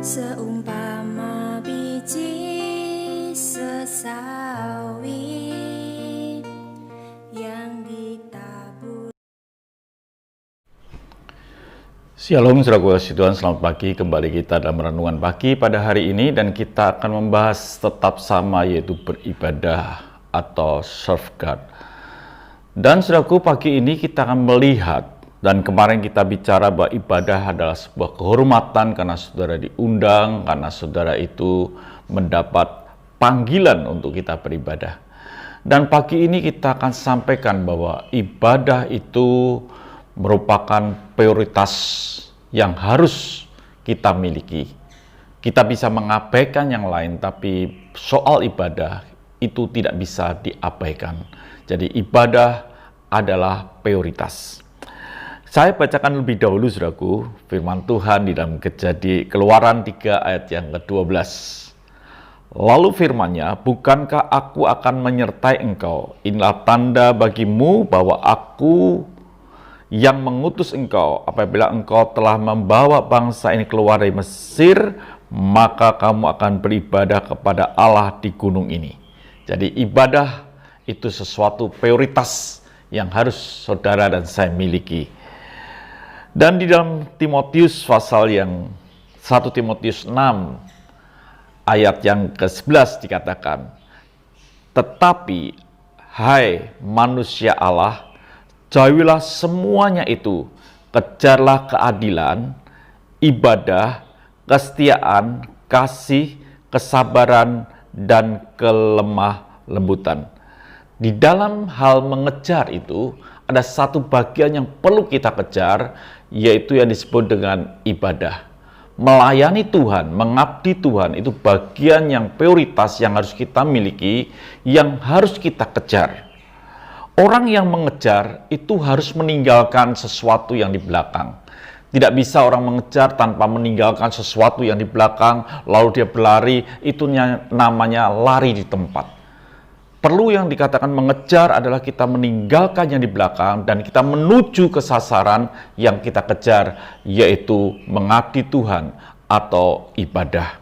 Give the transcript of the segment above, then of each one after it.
Seumpama biji sesawi yang ditabur. Shalom saudara kasih Tuhan, selamat pagi. Kembali kita dalam renungan pagi pada hari ini, dan kita akan membahas tetap sama, yaitu beribadah atau serve God. Dan saudaraku, pagi ini kita akan melihat, dan kemarin kita bicara bahwa ibadah adalah sebuah kehormatan karena saudara diundang, karena saudara itu mendapat panggilan untuk kita beribadah. Dan pagi ini kita akan sampaikan bahwa ibadah itu merupakan prioritas yang harus kita miliki. Kita bisa mengabaikan yang lain, tapi soal ibadah itu tidak bisa diabaikan. Jadi ibadah adalah prioritas. Saya bacakan lebih dahulu saudaraku firman Tuhan di dalam Keluaran 3 ayat yang ke-12. Lalu firman-Nya, bukankah aku akan menyertai engkau? Inilah tanda bagimu bahwa aku yang mengutus engkau. Apabila engkau telah membawa bangsa ini keluar dari Mesir, maka kamu akan beribadah kepada Allah di gunung ini. Jadi ibadah itu sesuatu prioritas yang harus saudara dan saya miliki. Dan di dalam Timotius pasal yang 1 Timotius 6 ayat yang ke-11 dikatakan, tetapi hai manusia Allah, jauhilah semuanya itu, kejarlah keadilan, ibadah, kesetiaan, kasih, kesabaran, dan kelemah lembutan. Di dalam hal mengejar itu, ada satu bagian yang perlu kita kejar, yaitu yang disebut dengan ibadah. Melayani Tuhan, mengabdi Tuhan, itu bagian yang prioritas yang harus kita miliki, yang harus kita kejar. Orang yang mengejar itu harus meninggalkan sesuatu yang di belakang. Tidak bisa orang mengejar tanpa meninggalkan sesuatu yang di belakang, lalu dia berlari, itu namanya lari di tempat. Perlu yang dikatakan mengejar adalah kita meninggalkan yang di belakang dan kita menuju ke sasaran yang kita kejar, yaitu mengabdi Tuhan atau ibadah.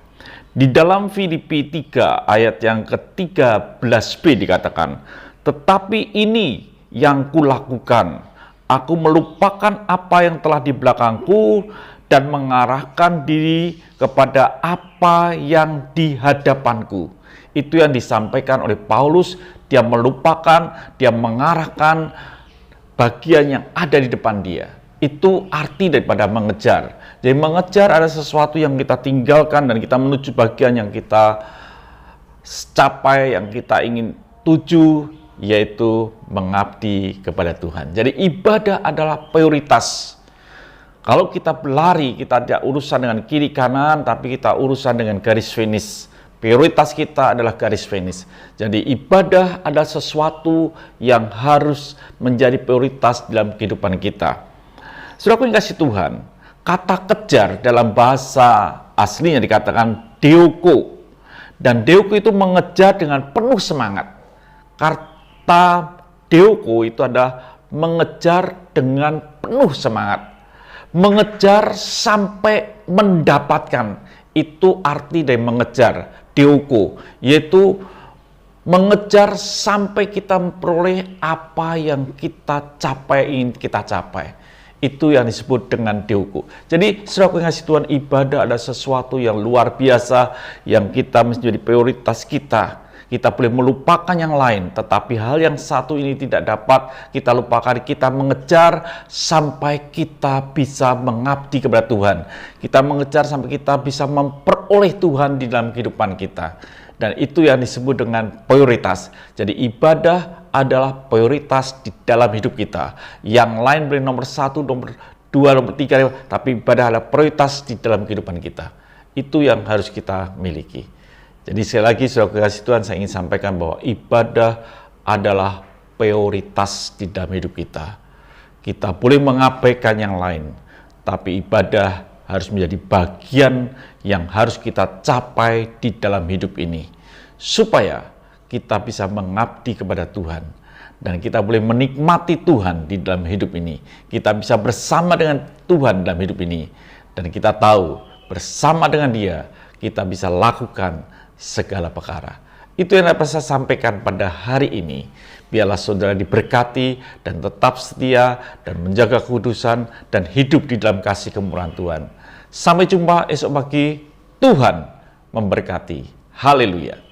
Di dalam Filipi 3 ayat yang ke-13b dikatakan, tetapi ini yang kulakukan, aku melupakan apa yang telah di belakangku dan mengarahkan diri kepada apa yang di hadapanku. Itu yang disampaikan oleh Paulus. Dia melupakan, dia mengarahkan bagian yang ada di depan dia. Itu arti daripada mengejar. Jadi mengejar ada sesuatu yang kita tinggalkan dan kita menuju bagian yang kita capai, yang kita ingin tuju, yaitu mengabdi kepada Tuhan. Jadi ibadah adalah prioritas. Kalau kita berlari, kita tidak urusan dengan kiri kanan, tapi kita urusan dengan garis finish. Prioritas kita adalah garis finish. Jadi ibadah adalah sesuatu yang harus menjadi prioritas dalam kehidupan kita. Saudaraku yang kasih Tuhan, kata kejar dalam bahasa aslinya dikatakan deoko. Dan deoko itu mengejar dengan penuh semangat. Kata deoko itu adalah mengejar dengan penuh semangat. Mengejar sampai mendapatkan. Itu arti dari mengejar. Deoko, yaitu mengejar sampai kita memperoleh apa yang kita capai, ingin kita capai. Itu yang disebut dengan deoko. Jadi saudara yang kasih Tuhan, ibadah adalah sesuatu yang luar biasa yang kita menjadi prioritas kita. Kita boleh melupakan yang lain, tetapi hal yang satu ini tidak dapat kita lupakan. Kita mengejar sampai kita bisa mengabdi kepada Tuhan. Kita mengejar sampai kita bisa memperoleh Tuhan di dalam kehidupan kita. Dan itu yang disebut dengan prioritas. Jadi ibadah adalah prioritas di dalam hidup kita. Yang lain boleh nomor 1, nomor 2, nomor 3, tapi ibadah adalah prioritas di dalam kehidupan kita. Itu yang harus kita miliki. Jadi sekali lagi saudara kasih Tuhan, saya ingin sampaikan bahwa ibadah adalah prioritas di dalam hidup kita. Kita boleh mengabaikan yang lain, tapi ibadah harus menjadi bagian yang harus kita capai di dalam hidup ini. Supaya kita bisa mengabdi kepada Tuhan. Dan kita boleh menikmati Tuhan di dalam hidup ini. Kita bisa bersama dengan Tuhan dalam hidup ini. Dan kita tahu bersama dengan Dia kita bisa lakukan segala perkara. Itu yang dapat saya sampaikan pada hari ini. Biarlah saudara diberkati dan tetap setia dan menjaga kudusan dan hidup di dalam kasih kemurahan Tuhan. Sampai jumpa esok pagi. Tuhan memberkati. Haleluya.